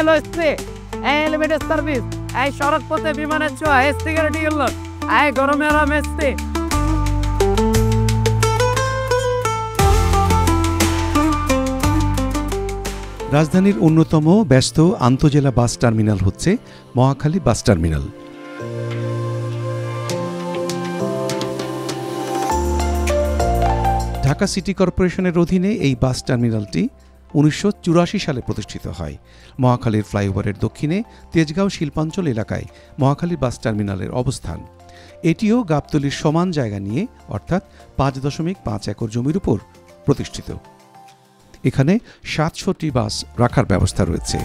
LOC limited service এই সড়ক পথে বিমানের ছোঁয়া সিকিউরিটি গুলো গরমে আরাম এসছে। রাজধানীর অন্যতম ব্যস্ত আন্তজেলা বাস টার্মিনাল হচ্ছে Mohakhali bus terminal. Dhaka city কর্পোরেশনের অধীনে এই বাস টার্মিনালটি 1984 সালে প্রতিষ্ঠিত হয়। মহাখালীর ফ্লাইওভারের দক্ষিণে তেজগাঁও শিল্পাঞ্চল এলাকায় মহাখালী বাস টার্মিনালের অবস্থান। এটিও গাবতলীর সমান জায়গা নিয়ে অর্থাৎ 5.5 একর জমির উপর প্রতিষ্ঠিত। এখানে 700টি বাস রাখার ব্যবস্থা রয়েছে।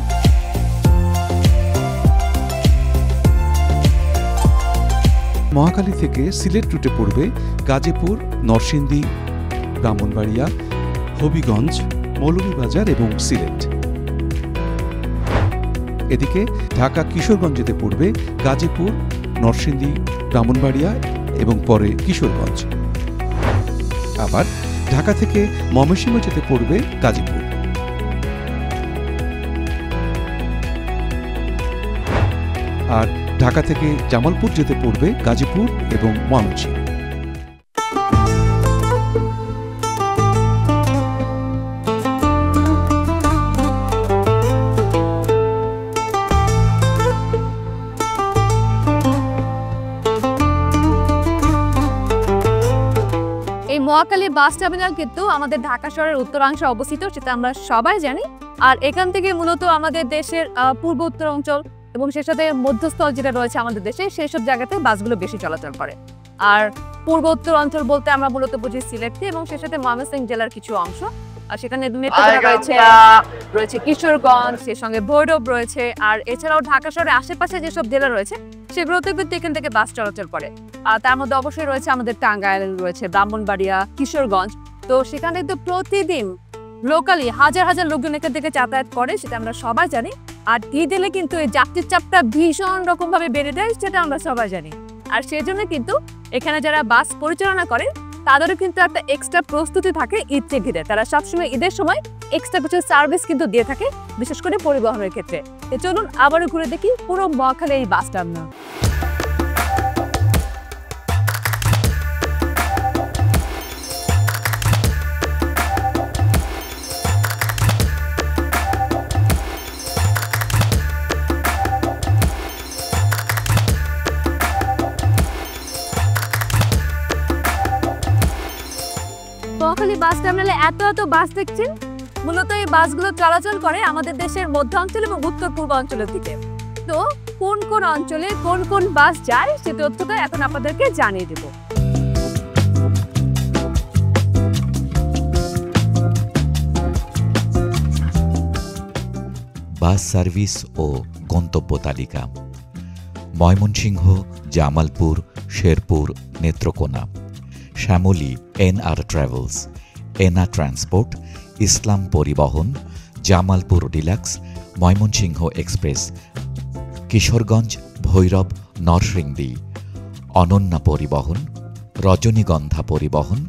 মহাখালী থেকে সিলেট রুটে পড়বে গাজীপুর, নরসিংদী, ব্রাহ্মণবাড়িয়া, হবিগঞ্জ, মৌলভীবাজার এবং সিলেট। এদিকে ঢাকা কিশোরগঞ্জ যেতে পড়বে গাজীপুর, নরসিংদী, ব্রাহ্মণবাড়িয়া এবং পরে কিশোরগঞ্জ। আবার ঢাকা থেকে ময়মনসিংহ যেতে পড়বে গাজীপুর। আর ঢাকা থেকে জামালপুর যেতে পড়বে গাজীপুর এবং ময়মনসিংহ। মহাখালী বাস টার্মিনাল কিন্তু আমাদের ঢাকা শহরের উত্তরাংশে অবস্থিত, সেটা আমরা সবাই জানি। আর এখান থেকে মূলত আমাদের দেশের পূর্ব উত্তর অঞ্চল এবং সে সাথে মধ্যস্থল যেটা রয়েছে আমাদের দেশে সেই সব জায়গাতে বাসগুলো বেশি চলাচল করে। আর পূর্ব উত্তর অঞ্চল বলতে আমরা মূলত বুঝি সিলেটকে এবং সে সাথে ময়মনসিংহ জেলার কিছু অংশ। আর সেখানে রয়েছে কিশোরগঞ্জ, সেই সঙ্গে ভৈরব রয়েছে। আর এছাড়াও ঢাকা শহরের আশেপাশে যেসব জেলা রয়েছে সেগুলোতে কিন্তু এখান থেকে বাস চলাচল করে। আর তার মধ্যে অবশ্যই রয়েছে আমাদের টাঙ্গাইল রয়েছে, ব্রাহ্মণবাড়িয়া, কিশোরগঞ্জ। তো সেখানে তো প্রতিদিন লোকালি হাজার হাজার লোকজন এখান থেকে যাতায়াত করে, সেটা আমরা সবাই জানি। আর ঈদ এলে কিন্তু এই যাত্রীর চাপটা ভীষণ রকম ভাবে বেড়ে যায়, সেটা আমরা সবাই জানি। আর সেই জন্য কিন্তু এখানে যারা বাস পরিচালনা করে তাদেরও কিন্তু একটা এক্সট্রা প্রস্তুতি থাকে ঈদকে ঘিরে। তারা সবসময় ঈদের সময় এক্সট্রা কিছু সার্ভিস কিন্তু দিয়ে থাকে, বিশেষ করে পরিবহনের ক্ষেত্রে। চলুন আবারও ঘুরে দেখি পুরো মহাখালী এই বাস টার্মিনাল। মহাখালী বাস টার্মিনালে এত বাস দেখছেন, মূলত এই বাসগুলো চলাচল করে আমাদের দেশের মধ্যাঞ্চল এবং উত্তর পূর্বাঞ্চলের দিকে। তো কোন কোন অঞ্চলে কোন কোন বাস যায় সে তথ্যটা এখন আপনাদেরকে জানিয়ে দেব। বাস সার্ভিস ও গন্তব্য তালিকা: ময়মনসিংহ, জামালপুর, শেরপুর, নেত্রকোনা। শ্যামলী এনআর ট্রাভেলস, এনা ট্রান্সপোর্ট, ইসলাম পরিবহন, জামালপুর ডিলাক্স, ময়মনসিংহ এক্সপ্রেস। কিশোরগঞ্জ, ভৈরব, নরসিংদী, অনন্যা পরিবহন, রজনীগন্ধা পরিবহন,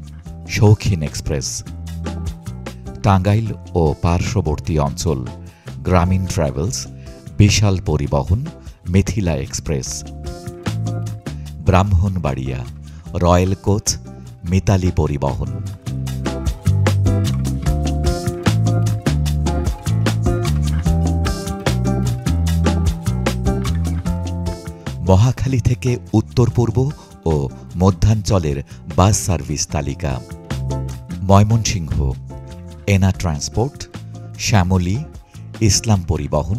শৌখিন এক্সপ্রেস। টাঙ্গাইল ও পার্শ্ববর্তী অঞ্চল, গ্রামীণ Travels, Bishal Paribahan, Mithila Express. Brahmanbaria, Royal Coach, Mitali Paribahan. Mohakhali থেকে উত্তর পূর্ব ও মধ্যাঞ্চলের বাস সার্ভিস তালিকা: ময়মনসিংহ, এনা ট্রান্সপোর্ট, শ্যামলী, ইসলাম পরিবহন,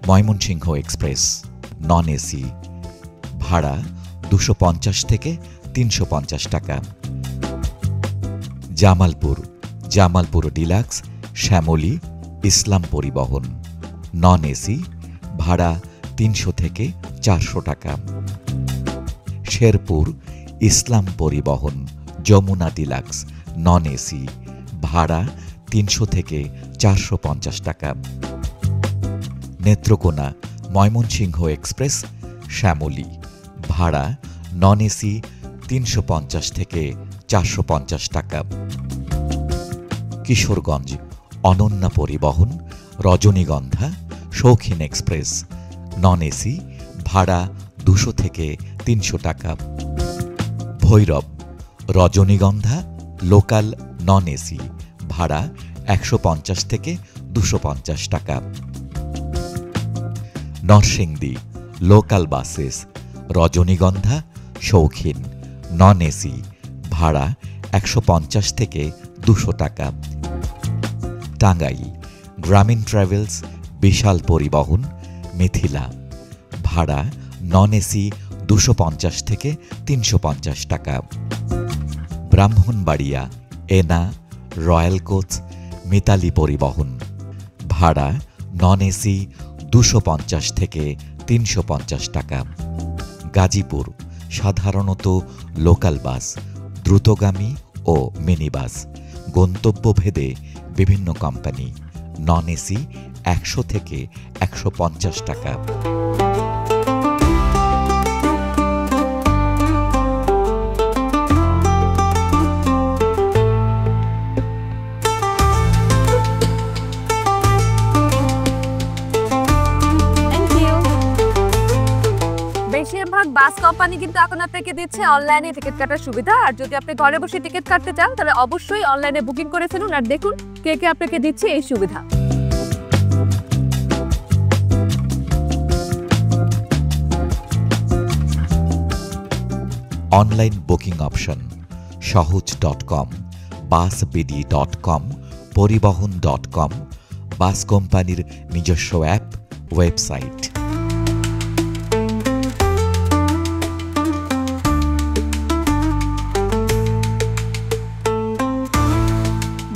ময়মনসিংহ এক্সপ্রেস, নন এসি, ভাড়া 250 থেকে 350 টাকা। জামালপুর, জামালপুর ডিলাক্স, শ্যামলী, ইসলাম পরিবহন, নন এসি, ভাড়া 300 থেকে 400 টাকা। শেরপুর, ইসলাম পরিবহন, যমুনা ডিলাক্স, নন এসি, ভাড়া 300 থেকে 450 টাকা। নেত্রকোনা, ময়মনসিংহ এক্সপ্রেস, শ্যামলী, ভাড়া নন এসি 350 থেকে 450 টাকা। কিশোরগঞ্জ, অনন্যা পরিবহন, রজনীগন্ধা, শৌখিন এক্সপ্রেস নন এসি ভাড়া 200 থেকে 300 টাকা। ভৈরব রজনীগন্ধা লোকাল নন এসি ভাড়া 150 থেকে 250 টাকা। নরসিংদী লোকাল বাসেস রজনীগন্ধা শৌখিন নন এসি ভাড়া 150 থেকে 200 টাকা। টাঙ্গাইল গ্রামীণ ট্রাভেলস বিশাল পরিবহন মিথিলা ভাড়া নন এসি 250 থেকে 350 টাকা। ব্রাহ্মণবাড়িয়া এনা রয়্যাল কোচ মিতালি পরিবহন ভাড়া নন এসি 250 থেকে 350 টাকা। গাজীপুর সাধারণত লোকাল বাস দ্রুতগামী ও মিনি বাস গন্তব্যভেদে বিভিন্ন কোম্পানি নন এসি 100 থেকে 150 টাকা। বেশিরভাগ বাস কোম্পানি কিন্তু এখন আপনাকে দিচ্ছে অনলাইনে টিকিট কাটার সুবিধা। আর যদি আপনি ঘরে বসে টিকিট কাটতে চান তাহলে অবশ্যই অনলাইনে বুকিং করে ফেলুন আর দেখুন কে কে আপনাকে দিচ্ছে এই সুবিধা। অনলাইন বুকিং অপশন সহজ.com বাসবিডি.com পরিবহন.com বাস কোম্পানির নিজস্ব অ্যাপ ওয়েবসাইট।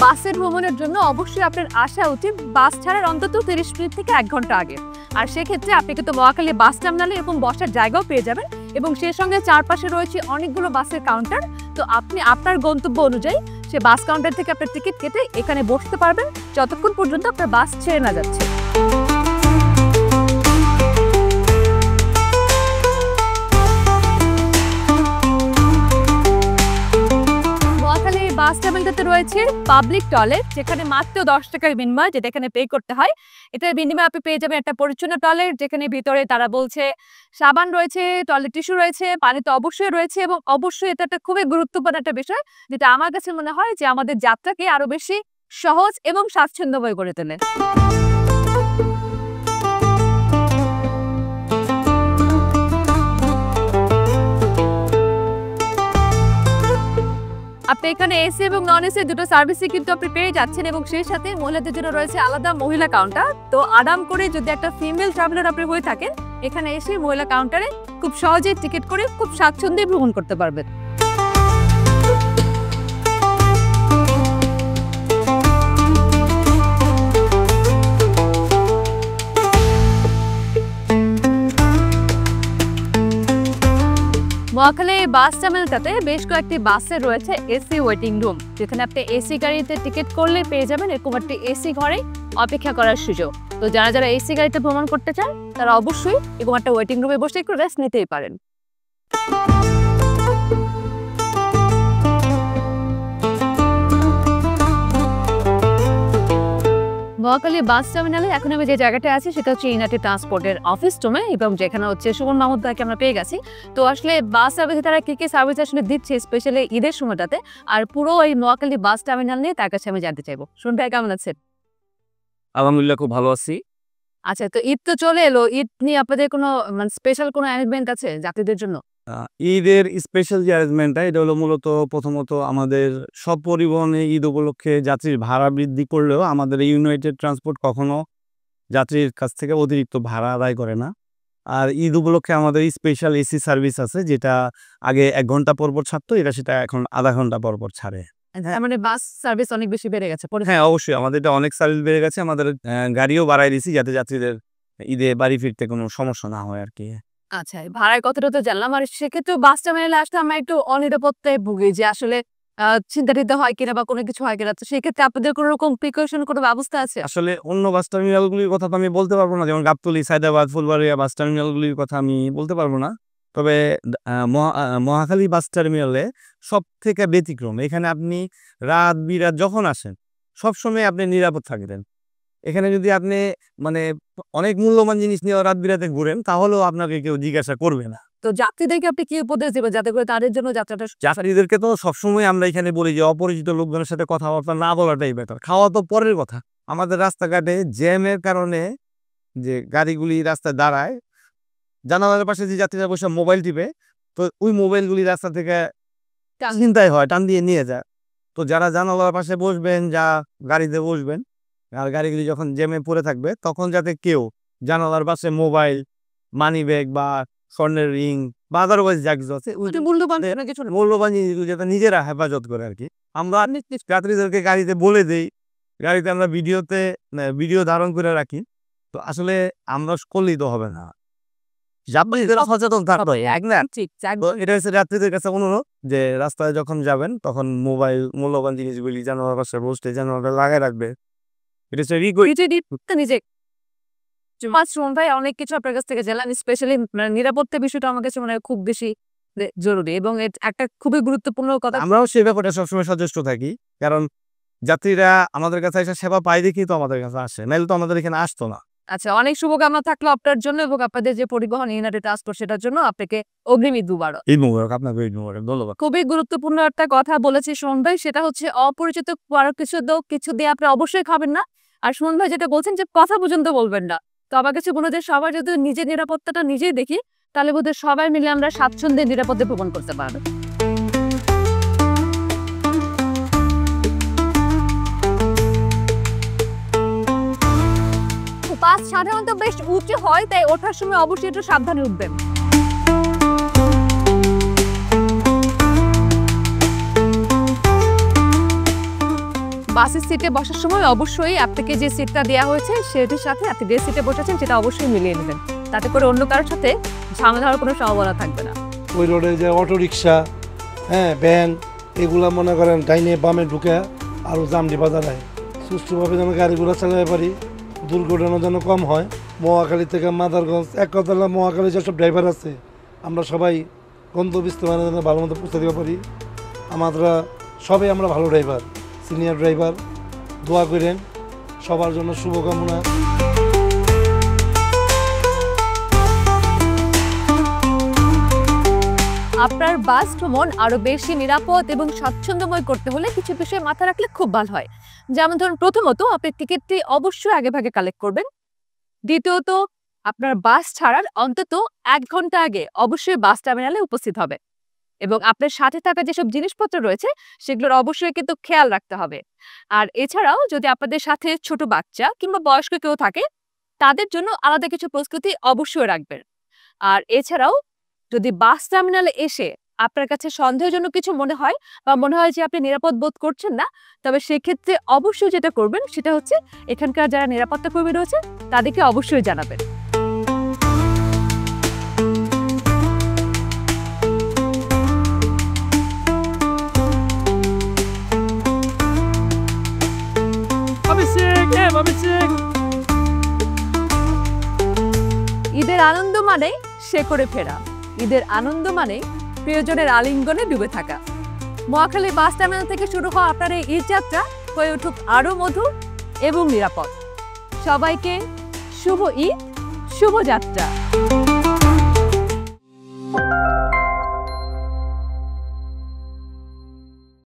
বাসের ভ্রমণের জন্য অবশ্যই আপনার আসা উচিত বাস ছাড়ার অন্তত 30 মিনিট থেকে 1 ঘন্টা আগে। আর সেক্ষেত্রে আপনি কিন্তু মহাখালী বাস টার্মিনালে এরকম বসার জায়গাও পেয়ে যাবেন এবং সেই সঙ্গে চারপাশে রয়েছে অনেকগুলো বাসের কাউন্টার। তো আপনি আপনার গন্তব্য অনুযায়ী সে বাস কাউন্টার থেকে আপনার টিকিট কেটে এখানে বসতে পারবেন যতক্ষণ পর্যন্ত আপনার বাস ছেড়ে না যাচ্ছে। বাস টার্মিনালটাতে রয়েছে পাবলিক টয়লেট যেখানে মাত্র 10 টাকার বিনিময় যেটা এখানে পে করতে হয়। এটার বিনিময়ে আপনি পেয়ে যাবেন একটা পরিচ্ছন্ন টয়লেট যেখানে ভিতরে তারা বলছে সাবান রয়েছে, টয়লেট টিস্যু রয়েছে, পানি তো অবশ্যই রয়েছে এবং অবশ্যই এটা একটা খুবই গুরুত্বপূর্ণ একটা বিষয় যেটা আমার কাছে মনে হয় যে আমাদের যাত্রাকে আরো বেশি সহজ এবং স্বাচ্ছন্দ্যময় করে তোলে। আপনি এখানে এসি এবং নন এসি দুটো সার্ভিসই কিন্তু আপনি পেয়ে যাচ্ছেন এবং সেই সাথে মহিলাদের জন্য রয়েছে আলাদা মহিলা কাউন্টার। তো আরাম করে যদি একটা ফিমেল ট্রাভেলার আপনি হয়ে থাকেন এখানে এসে মহিলা কাউন্টারে খুব সহজে টিকিট করে খুব স্বাচ্ছন্দ্যে ভ্রমণ করতে পারবেন। মহাখালী বাস টার্মিনালটাতে বেশ কয়েকটি বাসে রয়েছে এসি ওয়েটিং রুম যেখানে আপনি এসি গাড়িতে টিকিট করলে পেয়ে যাবেন এরকম একটি এসি ঘরে অপেক্ষা করার সুযোগ। তো যারা যারা এসি গাড়িতে ভ্রমণ করতে চান তারা অবশ্যই এরকম একটা ওয়েটিং রুমে বসে একটু রেস্ট নিতেই পারেন। মহাখালী বাস টার্মিনালে এখন আমি যে জায়গাটা আছি সেটা হচ্ছে ইউনাইটেড ট্রান্সপোর্টের অফিস রুমে এবং যেখানে হচ্ছে সুমন মাহমুদ ভাইকে আমরা পেয়ে গেছি। তো আসলে বাস সার্ভিসে তারা কি কি সার্ভিস আসলে দিচ্ছে স্পেশালি ঈদের সময়টাতে আর পুরো এই মহাখালী বাস টার্মিনাল নিয়ে তার কাছে আমি জানতে চাইবো। সুমন ভাই কেমন আছেন? আলহামদুলিল্লাহ খুব ভালো আছি। আচ্ছা, তো ঈদ তো চলে এলো, ঈদ নিয়ে আপনাদের কোনো মানে স্পেশাল কোনো অ্যারেঞ্জমেন্ট আছে যাত্রীদের জন্য? ঈদের স্পেশাল যে অ্যারেঞ্জমেন্টটা এটা হলো মূলত প্রথমত আমাদের সব পরিবহনে ঈদ উপলক্ষে যাত্রীর ভাড়া বৃদ্ধি করলেও আমাদের ইউনাইটেড ট্রান্সপোর্ট কখনো যাত্রীর কাছ থেকে অতিরিক্ত ভাড়া আদায় করে না। আর ঈদ উপলক্ষে আমাদের স্পেশাল এসি সার্ভিস আছে যেটা আগে 1 ঘন্টা পর পর ছাড়তো, সেটা এখন আধা ঘন্টা পর পর ছাড়ে। মানে বাস সার্ভিস অনেক বেশি বেড়ে গেছে। হ্যাঁ অবশ্যই আমাদের এটা অনেক সার্ভিস বেড়ে গেছে, আমাদের গাড়িও বাড়াই দিয়েছি যাতে যাত্রীদের ঈদে বাড়ি ফিরতে কোনো সমস্যা না হয় আর কি। আচ্ছা, ভাড়ার কথাটা তো জানলাম। আর সেক্ষেত্রে বাস টার্মিনালে আসলে আমরা একটু অনিরাপত্তায় ভুগি যে আসলে চিন্তাটিত হয় কিনা বা কোনো কিছু হয় কিনা। তো সেক্ষেত্রে আপনাদের কোনো রকম প্রিকশন কোনো ব্যবস্থা আছে? আসলে অন্য বাস টার্মিনালগুলির কথা তো আমি বলতে পারবো না, যেমন গাবতলী, সায়দাবাদ, ফুলবাড়িয়া বাস টার্মিনালগুলির কথা আমি বলতে পারবো না। তবে মহাখালী বাস টার্মিনালে সব থেকে ব্যতিক্রম, এখানে আপনি রাত বিরাত যখন আসেন সবসময় আপনি নিরাপদ থাকবেন। এখানে যদি আপনি মানে অনেক মূল্যবান জিনিস নিয়ে রাত বিরাতে ঘুরেন তাহলেও আপনাকে কেউ জিজ্ঞাসা করবে না। তো যাত্রীদেরকে আপনি কি উপদেশ দেবেন যাতে করে তাদের জন্য যাত্রাটা যাত্রীদেরকে তো সবসময় আমরা এখানে বলি যে অপরিচিত লোকজনের সাথে কথাবার্তা না বলাটাই বেটার। খাওয়া তো পরের কথা। আমাদের রাস্তাঘাটে জ্যামের কারণে যে গাড়িগুলি রাস্তায় দাঁড়ায়, জানালার পাশে যে যাত্রীরা বসে মোবাইল টিপে, তো ওই মোবাইলগুলি রাস্তা থেকে চিন্তায় হয়, টান দিয়ে নিয়ে যায়। তো যারা জানালার পাশে বসবেন, যা গাড়িতে বসবেন, আর গাড়িগুলি যখন জ্যামে পড়ে থাকবে তখন যাতে কেউ জানালার পাশে মোবাইল, মানি ব্যাগ বা স্বর্ণের রিং বা আদারওয়াইজ যা কিছু আছে মূল্যবান জিনিসগুলো যাতে নিজেরা হেফাজত করে আর কি। আমরা যাত্রীদেরকে গাড়িতে বলে দেই, গাড়িতে আমরা ভিডিও ধারণ করে রাখি। তো আসলে আমরা করলেই তো হবে না, সচেতন থাকতে হয়। এটা হচ্ছে যাত্রীদের কাছে অনুরোধ যে রাস্তায় যখন যাবেন তখন মোবাইল, মূল্যবান জিনিসগুলি জানালার পাশে বসতে জানালাটা লাগাই রাখবে। এটা হচ্ছে নিজে সুমন ভাই অনেক কিছু আপনার কাছ থেকে জানলাম, স্পেশালি নিরাপত্তা বিষয়টা আমার কাছে মনে হয় খুব বেশি জরুরি এবং একটা খুবই গুরুত্বপূর্ণ কথা। আমরাও সে ব্যাপারটা সবসময় সচেষ্ট থাকি, কারণ যাত্রীরা আমাদের কাছে এসে সেবা পায় দেখি তো আমাদের কাছে আসে, নাহলে তো আমাদের এখানে আসতো না। আচ্ছা, অনেক শুভকামনা থাকলো আপনার জন্য এবং আপনাদের যে পরিবহন ইউনাইটেড ট্রান্সপোর্ট সেটার জন্য আপনাকে অগ্রিম ঈদ মুবারক। ঈদ মুবারক, আপনাকে ঈদ মুবারক, ধন্যবাদ। খুবই গুরুত্বপূর্ণ একটা কথা বলেছে সুমন ভাই, সেটা হচ্ছে অপরিচিত কারো কিছু দিয়ে আপনি অবশ্যই খাবেন না। আর সুমন ভাই যেটা বলছেন যে কথা পর্যন্ত বলবেন না। তো আমার কাছে মনে হয় সবাই যদি নিজের নিরাপত্তাটা নিজেই দেখি তাহলে বোধহয় সবাই মিলে আমরা স্বাচ্ছন্দ্যে নিরাপদে ভ্রমণ করতে পারবো। বাস সাধারণত বেশ উঁচু হয়, তাই ওঠার সময় অবশ্যই একটু সাবধানে উঠবেন। বাসের সিটে বসার সময় অবশ্যই আপনাকে যে সিটটা দেওয়া হয়েছে সেটির সাথে আপনি যে সিটে বসেছেন সেটা অবশ্যই মিলিয়ে নেবেন, তাতে করে অন্য কারোর সাথে ঝামেলা হওয়ার কোনো সম্ভাবনা থাকবে না। ওই রোডে যে অটো রিক্সা, ভ্যান, এগুলা মনে করেন ডাইনে বামে ঢুকে আরও জামডি বাজার হয়, সুষ্ঠুভাবে যেন গাড়িগুলো চালাতে পারি, দুর্ঘটনা যেন কম হয়। মহাখালী থেকে মাদারগঞ্জ, এক কথা হলো মহাখালী যেসব ড্রাইভার আছে আমরা সবাই গন্তব্যস্থলে যেন ভালো মতো পৌঁছে দিতে পারি। আমরা সবাই ভালো ড্রাইভার, সিনিয়র ড্রাইভার। দোয়া করেন সবার জন্য, শুভকামনা। আপনার বাস ভ্রমণ আরো বেশি নিরাপদ এবং স্বাচ্ছন্দ্যময় করতে হলে কিছু বিষয় মাথায় রাখলে খুব ভালো হয়। যেমন ধরুন, প্রথমত আপনি টিকিটটি অবশ্যই আগে ভাগে কালেক্ট করবেন। দ্বিতীয়ত, আপনার বাস ছাড়ার অন্তত 1 ঘন্টা আগে অবশ্যই বাস টার্মিনালে উপস্থিত হবে এবং আপনার সাথে থাকা যেসব জিনিসপত্র রয়েছে সেগুলোর অবশ্যই কিন্তু খেয়াল রাখতে হবে। আর এছাড়াও যদি আপনাদের সাথে ছোট বাচ্চা কিংবা বয়স্ক কেউ থাকে তাদের জন্য আলাদা কিছু প্রস্তুতি অবশ্যই রাখবেন। আর এছাড়াও যদি বাস টার্মিনালে এসে আপনার কাছে সন্দেহজনক কিছু মনে হয় বা মনে হয় যে আপনি নিরাপদ বোধ করছেন না, তবে সেক্ষেত্রে অবশ্যই যেটা করবেন সেটা হচ্ছে এখানকার যারা নিরাপত্তা কর্মী রয়েছে তাদেরকে অবশ্যই জানাবেন। ঈদের আনন্দ মানে শেকড়ে ফেরা, ঈদের আনন্দ মানে প্রিয়জনের আলিঙ্গনে ডুবে থাকা। মহাখালী বাস টার্মিনাল থেকে শুরু হওয়া আপনার এই ঈদ যাত্রা হয়ে উঠুক আরো মধুর এবং নিরাপদ। সবাইকে শুভ ঈদ, শুভ যাত্রা।